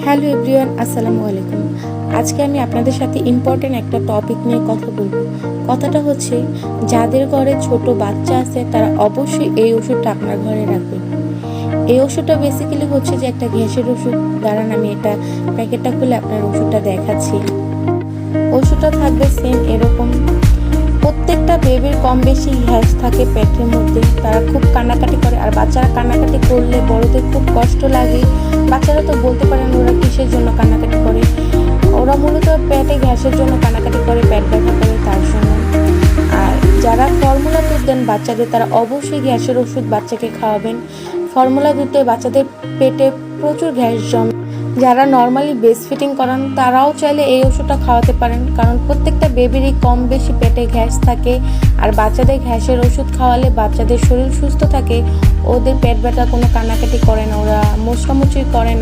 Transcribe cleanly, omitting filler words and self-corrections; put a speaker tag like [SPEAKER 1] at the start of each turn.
[SPEAKER 1] Hello everyone, আসসালামু আলাইকুম। আজকে আমি আপনাদের সাথে ইম্পর্টেন্ট একটা টপিক নিয়ে কথা বলবো। কথাটা হচ্ছে, যাদের ঘরে ছোট বাচ্চা আছে তারা অবশ্যই এই ওষুধটা আপনার ঘরে রাখবেন। এই ওষুধটা বেসিক্যালি হচ্ছে যে একটা গ্যাসের ওষুধ। দাঁড়ান আমি এটা প্যাকেটটা খুলে আপনার ওষুধটা দেখাচ্ছি। ওষুধটা থাকবে সেম এরকম। প্রত্যেকটা বেবির কম বেশি গ্যাস থাকে পেটের মধ্যে, তারা খুব কান্নাকাটি করে। আর বাচ্চারা কান্নাকাটি করলে বড়দের খুব কষ্ট লাগে। বাচ্চারা তো বলতে পারেন ওরা কিসের জন্য কান্নাকাটি করে। ওরা মূলত পেটে গ্যাসের জন্য কান্নাকাটি করে, পেট ব্যথা করে তার জন্য। আর যারা ফর্মুলা দুধ দেন বাচ্চাদের, তারা অবশ্যই গ্যাসের ওষুধ বাচ্চাকে খাওয়াবেন। ফর্মুলা দুধে বাচ্চাদের পেটে প্রচুর গ্যাস জমে। যারা নর্মালি ব্রেস্ট ফিডিং করান তারাও চাইলে এই ওষুধটা খাওয়াতে পারেন, কারণ প্রত্যেকটা বেবিরই কম বেশি পেটে গ্যাস থাকে। আর বাচ্চাদের গ্যাসের ওষুধ খাওয়ালে বাচ্চাদের শরীর সুস্থ থাকে, ওদের পেট ব্যথা কোনো কান্নাকাটি করে না, ওরা মোছামুছি করে না।